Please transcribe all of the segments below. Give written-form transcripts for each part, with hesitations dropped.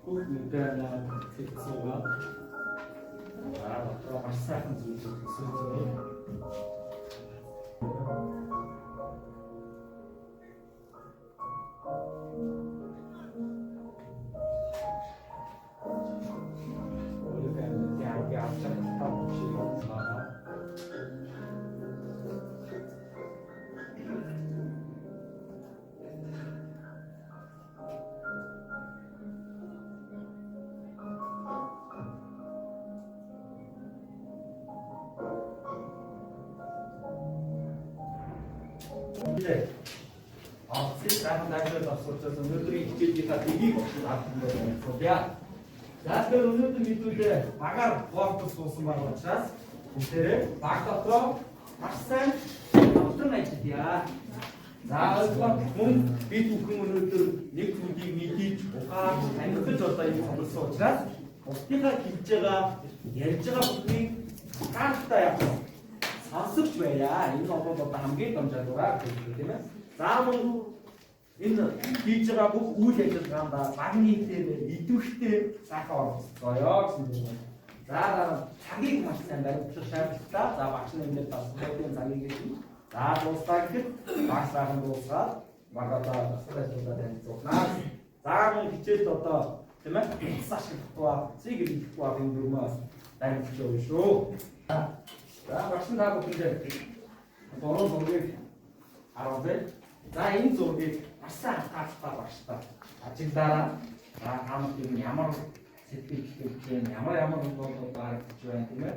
Бүх мэдээлэл хэлцээгээ. Одоо маш сайхан зүйл гэсэн юм. Сайхан найзууд асуучаас өнөөдрийн хичээлийнхаа дэгийг өгсөн авсан байна. За тэгэхээр өнөөдөр мэдүүлээ багаар фокус суусан байгаа учраас бүгдээрээ баг дотроо маш сайн дотроо ажиллая. За ойлгоо мөн бид бүхэн өнөөдөр нэг зүйлийг мэдээж ухааж танилцж одоо энэ сонирхсан учраас бусдынхаа хэлж байгаа ярьж байгаа бүхнийг гаалтаа явах сонсож байя. Энэ бол одоо хамгийн том чадвараа гэх юм ээ. За мөн энэ хийж байгаа бүх үйл ажиллагаанд багны дээр идэвхтэй сайхан оролцгоё гэсэн юм. За дараа цагийг маш сайн баримтлах шаардлагатай. За багш нь энэ бас өөрийн цагийг хэлнэ. За дуустал гэхэд багш сайхан дуусгаад багадаа асар ажиллагаа танилцуулнаа. За мөн хичээлд одоо тийм ээ цааш хэлэхгүй цэг хэлэхгүй юм дөрмөөс баримтлаж өгнө шүү. За багш нь та бүхэндээ бороо зургийг харуулъя. За энэ зургийг маш сайн хатгаалтай багштай ажиглаараа хамт юм ямар сэтгэл хөдлөл ямар бодлого гаргаж байна тийм ээ.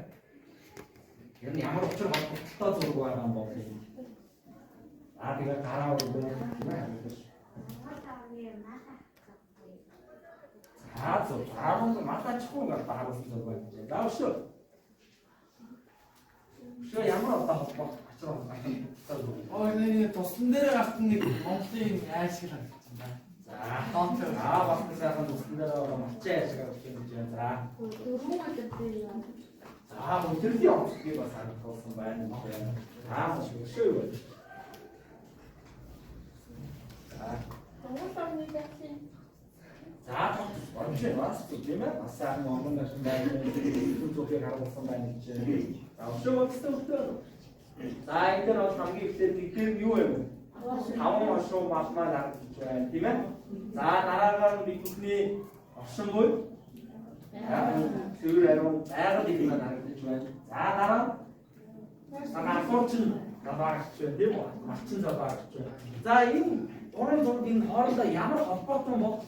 Яг ямар учир холбогдолтой зураг байгаа юм бол юм. Тэгээ гараа өгөө тийм ээ. Заавал матачихгүй гэж харуулсан зураг байна. За өшөө. Өшөө ямар одоо холбогдох энэ туслан дээр гартан нэг Монголын айшиг харагдсан байна. За бас сайхан туслан дээр байгаа мачаа айшиг харагдсан гэж байна. За өдөрлийн онцлогийг бас харагдсан байна. Маш өшөө юу вэ? За онцлог бас тийм ээ. Бас сайхан Монгол нарийн байдлын зүйлийг харуулсан байна гэж. За өшөө өсөлтөө. За энэ дээр бол хамгийн ихтэй дэгдэр юу вэ? 5 машуу малмаа харагдаж байна тийм ээ. За дараагаар нь бид бүхний оршин буй цэвэр ариун байгаль их маань харагдаж байна. За дараа агаарчин забаагч байна тийм үү? Малчин забаагч байна. За энэ гурван зургийн хоорондоо ямар холбоотой бол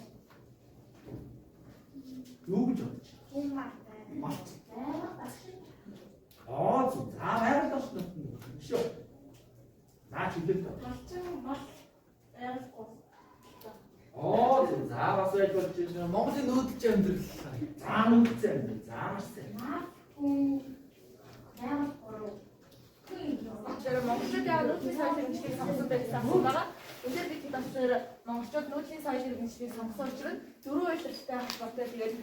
юу гэж бодож байна? Малч. За байгаль тосч шүү. Наач үлдээ. Малчин мал байгаль. За бас байж болж байна. Монголын нүүдэлч амьдрал. За нүүдэлч амьдрал. За маш сайн. Тэр монголчууд яг нүүдлийн соёл хэмжлийг сонгосон байсан байгаа. Өнөөдөр бид бас монголчууд нүүдлийн соёл хэмжлийг сонгосон учраас дөрвөн үйлчлэлтэй холбоотой тэгээд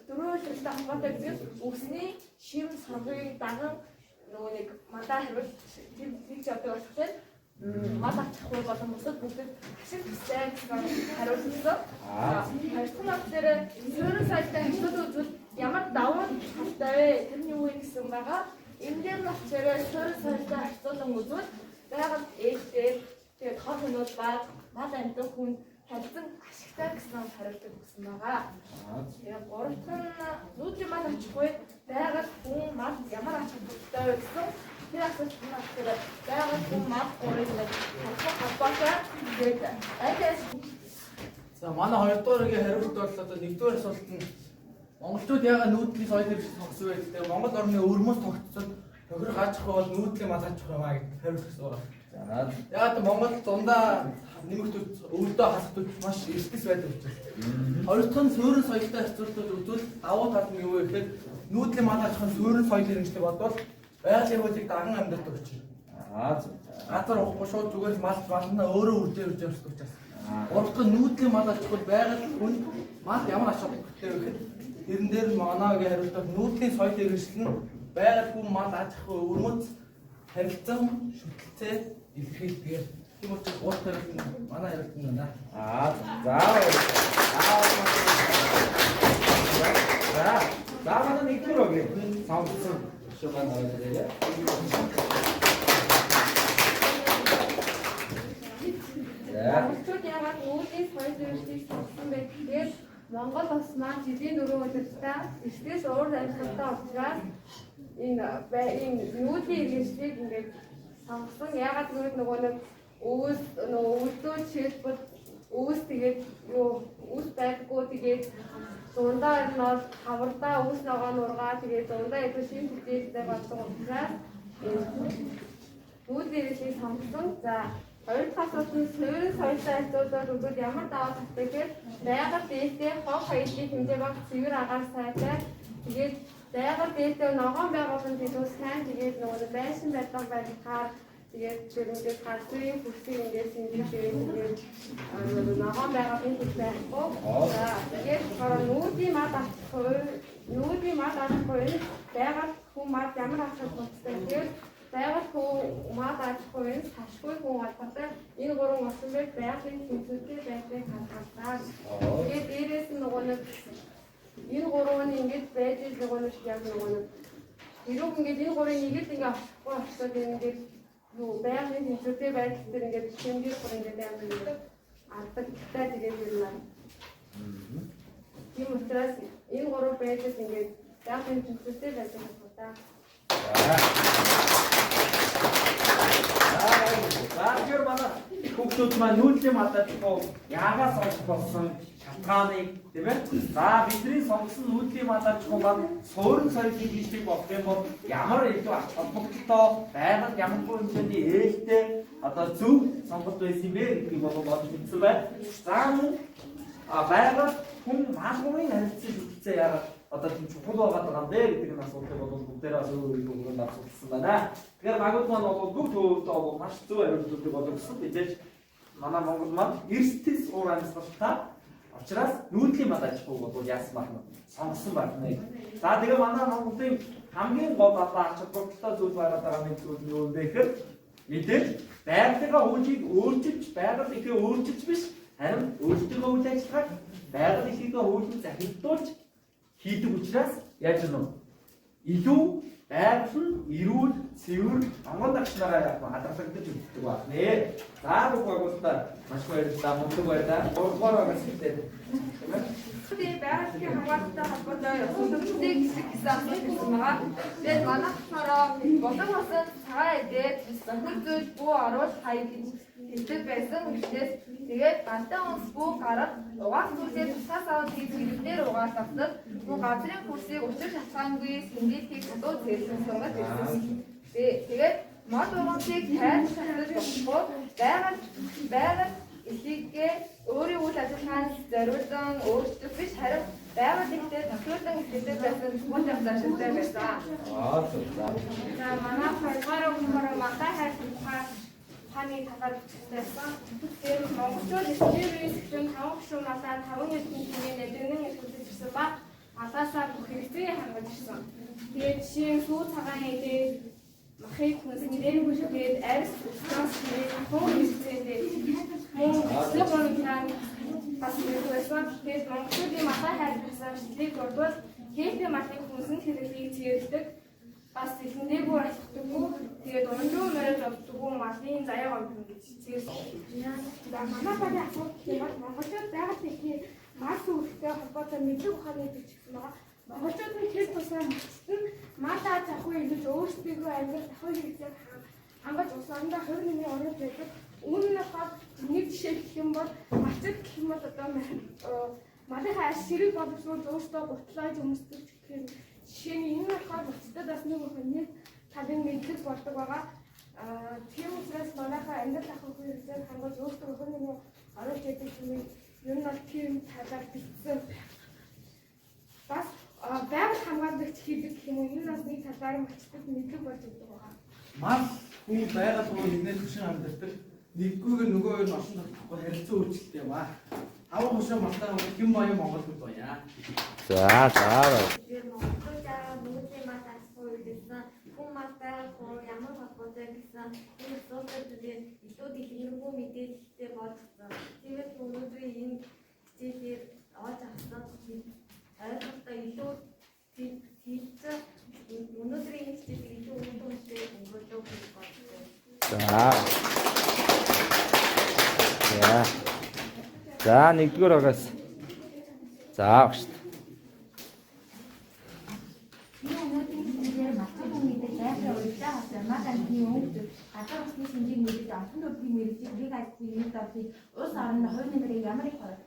дөрвөн үйлчлэлтэй холбоотой гэдэг үсний шим саргыг даган нөгөө нэг мандаа хэрвэл тийм нэг жавдаг болохоор мал авчихгүй болон бусад бүгд ашиг тустай гэсэн хариулсан. Харилцан дээр суурин сайттай хэвлэл үзвэл ямар давуу талтай вэ? Тэрний юу вэ гэсэн байгаа. Энэ дээр нь болохоор суурин сайттай харьцуулан үзвэл байгаль ээлжтэй тэгээд хол хөнөөл баг мал амьтан хүн харилцан ашигтай гэсэн хариултыг өгсөн байгаа. Тэгээд гурав дахь нь нүүдлийн мал авчихгүй байгаль хүн мал ямар ач холбогдолтой вэ гэсэн тэр асуултанд болохоор байгаль хүн мал гурыг холбоотой тэгээд айдас. За манай хоёрдугааргийн хариулт бол одоо нэгдүгээр асуулт нь монголчууд яагаад нүүдлийн соёл хэмжээ тогтсон вэ гэдэг Монгол орны өрмөс тогтсон тохирох аж ахуй бол нүүдлийн мал аж ахуй маа гэдэг хариулт өгсөн байна. Яагаад Монгол дундаа нэмэгдүүл өвдөө хасагдвал маш эрдэс байдаг учраас. Хоёр дахь нь суурин соёлтой харьцуулбал үзвэл давуу тал нь юу вэ гэхээр нүүдлийн мал аж ахуйн суурин соёл хэрэгжлийг бодвол байгалийн хуулийг даган амьдардаг учраас. Газар уухгүй шууд зүгээр малнаа өөрөө үржээ өрсөлдөж учраас. Гурав дахь нь нүүдлийн мал аж ахуй байгаль хүн мал ямар ач холбогдолтой вэ гэхээр тэрэн дээр манаагийн хариултаар нүүдлийн соёл хэрэгжил нь байгаль хүн мал аж ахуй өрмөц харилцан шүтэлцээ илэрхийлдэг. Тийм учраас гурав дахь хариулт нь манай хариулт нь байна. За. За манай нэгдүгээр өглөө. Сонгосон шугам аваад. Монголчууд яагаад үүдийн соёл эрхийг сонгосон бэ гэхээр Монгол улс маань жилийн 4 удаа эртнээс уур амьсгалтай учраас энэ үүдийн иргэжлийг ингээд сонгосон. Яагаад гэвэл нөгөө нэг өвөлдөө жишээлбэл өвс тэгээд өвс байдгүй тэгээд дундаа нь бол хавардаа өвс ногоо нургаа тэгээд дундаа их шин бүтээгтэй болсон учраас үүдийн иргэжлийг сонгосон. За хоёр дахь асуулт нь суурин соёлтой харьцуулбал өгвөл ямар даваа талтай гэхээр байгаль дээлтэй хог хаягдлын хэмжээ баг цэвэр агаар сайтай тэгээд байгаль дээлтэй ногоон байгууллагын төлөө сайн тэгээд нөгөө байшин барилга барихаар тэгээд ингээд хадрын хүсийг ингээд сэндэжээ тэгээд ногоон байгууллагын төлөө байхгүй. За тэгээд нүүдийн мад авахгүй байгаль хүн мад ямар асуулт болтой тэгээд байгаль хүн мад авахгүй сашгүй хүн албатай энэ гурван орчинд байгалийн тэмцэлтэй байдлыг хангалтаа. Тэгээд дээрээс нь нөгөө нэг энэ гурав нь ингэж байж нөгөө нэг яг нөгөө нэг хэрэг ингэж энэ гурвын нэгэд ингэ авахгүй очоод ингэж байгалийн тэмцэлтэй байдал дээр ингэж хэмжиж бүр ингэж яг ингэ алдагтай тэгээд ирнэ. Тийм учраас энэ гурав байж ингэж байгалийн тэмцэлтэй байдаг хангалтаа. Тэгэхээр манай хүүхдүүд маань нүүдлийн мадалгүй яагаас олж болсон шалтгааныг тийм ээ. За бидний сонгосон нүүдлийн мадалгүй маань суурин соёлын хэмжээг болох юм бол ямар илүү ач холбогдолтой байгаль ямар хэмжээний ээлтэй одоо зөв сонголт байсан бэ гэдгийг бодож үзсэн байна. За мөн байгаль хүн маалгын харилцааг үзээ яагаад одоо тийм чухал байгаа юм бэ гэдэг нь асуултыг бол бүгдээрээ өөрөөр асуусан байна. Тэгэхээр магад маань бол бүх төвөөртөө бол маш зөв хариултуудыг болгосон. Бидээж манай Монгол маань эрсдэс уур амьсгалтай учраас нүүдлийн мад аж ахуйг бол яасан байна сонгосон байна. За тэгээ манай Монголын хамгийн гол ач холбогдолтой зүйл байгаа нэг зүйл нь юу вэ гэхээр мэдээж байгалийнхаа хөгжийг өөрчилж байгаль ихээ өөрчилж биш харин өөрсдөө үйл ажиллагааг байгаль ихийг хөгжиж захирдуулж хийдэг учраас яаж гэнэ вэ? Илүү байгаль нь эрүүл, цэвэр, онгон агшнараа яг хадгалагдаж өгдөг байна. За бүх байгууллагаа маш баярлалаа. Мундаг байлаа. Гурван байгаас хэлээд. Тэгээд байгалийн хамгаалалттай холбоотой өсөлтийг гэсэн асуулт ирсэн байгаа. Тэгээд манай болохоор болон хосод цагаан эдээд зөвхөн зүйл бүү оруулах хаяг гэж хэлдэг байсан. Тэгээд гандан онц бүү гарах угаах зүйлээ тусгаас аваад хэрэглээр угаалгахад бүх газрын курсыг учир шалтгаангүй сэнгэлтийг дуу зээлсэн сумад ирсэн. Тэгээд мод угансыг тайлж болохгүй байгаль эсийгээ өөрийн үйл ажиллагаанд зориулсан өөрчлөлт биш харин байгаль ихтэй тохиолдсон хэсэгтэй байсан бүхэн явдлаа байсан. За манай хоёроор өмнө мата хайр ханы талаар бичсэн. Тэр монголчууд эсрэг секцэн 5 гишүүн малаа 5 эрдэнэ хэмээн эдгэнэн илэрхийлж ирсэн ба малаасаа бүх хэрэгцээг хангаж ирсэн. Тэгээд жишээ сүү цагаан эдээ махыг хүнсгэрээр бүшгээд арьс тус хийх хүн хэрэгцээтэй мөн зөв онцлог бас нэгсэн. Тэгээд монголчуудын малаа хайр хэсэг болвол хийх малын хүнсэн хэрэглийг цэвэрлэдэг бас тэхэндээ бүр ашигладаггүй. Тэгээд унжуу мөрөж авдаггүй малын заяа гомдно гэж цэвэрлэв. За манай багийн асуудал бол монголчууд байгаль техникийн мал үүрэгтэй холбоотой мэдлэг ухааны бичсэн байгаа. Монголчууд нь тэр тусаа мэдсэн мал аж ахуй илүүж өөрсдийнхөө амьдрал ахуй хэрэгцээг хангаж усандаа хувь нэмийн оруулж байдаг. Үүн нь болохоор нэг жишээ гэх юм бол малчид гэх юм бол одоо малын хайр ширэг боловсруул өөртөө гутлааж өмсдөг гэх юм. Жишээ нь энэ нь болохоор малчдад бас нэг нэг талын мэдлэг болдог байгаа. Тийм учраас манайхаа амьдрал ахуй хэрэгцээг хангаж өөртөө хувь нэмийн оруулж байдаг юм. Ер нь бол тийм талаар бичсэн. Бас байгаль хамгаалагч хийдэг гэх юм уу энэ бас нэг талаар малчдад мэдлэг болж өгдөг байгаа. Мал хүн байгаль руу нэгнээс хөшин амьдардаг. Нэггүйгээр нөгөө нь олон тогтохгүй харилцаа үүсэлтэй юм аа. Аваа хөшөө малтаа хэм баян Монгол хүн байна. За. Тэр монголчуудаа нүүдлийн мал аж ахуй гэсэн хүн мал байгаль руу ямар холбоотой гэсэн энэ асуудлуудыг илүү дэлгэрэнгүй мэдээлэлтэй болгосон. Тэгээд өнөөдөр энэ хичээлээр олж авсан ойлгохтой илүү тийц өнөөдрийн хичээлийг илүү үнэтэй өнгөрүүлж өгөх болтой. За нэгдүгээр агаас. За багш. өнөөдрийн хичээлээр математик мэдээ яахаа уйлаа хасаа математикийн өнгө гадар усны шинжийг мэдэж олон төрлийн мэрэгжил нэг ажлын нэг давхыг улс орны хувийн нэмрийг ямар их хойд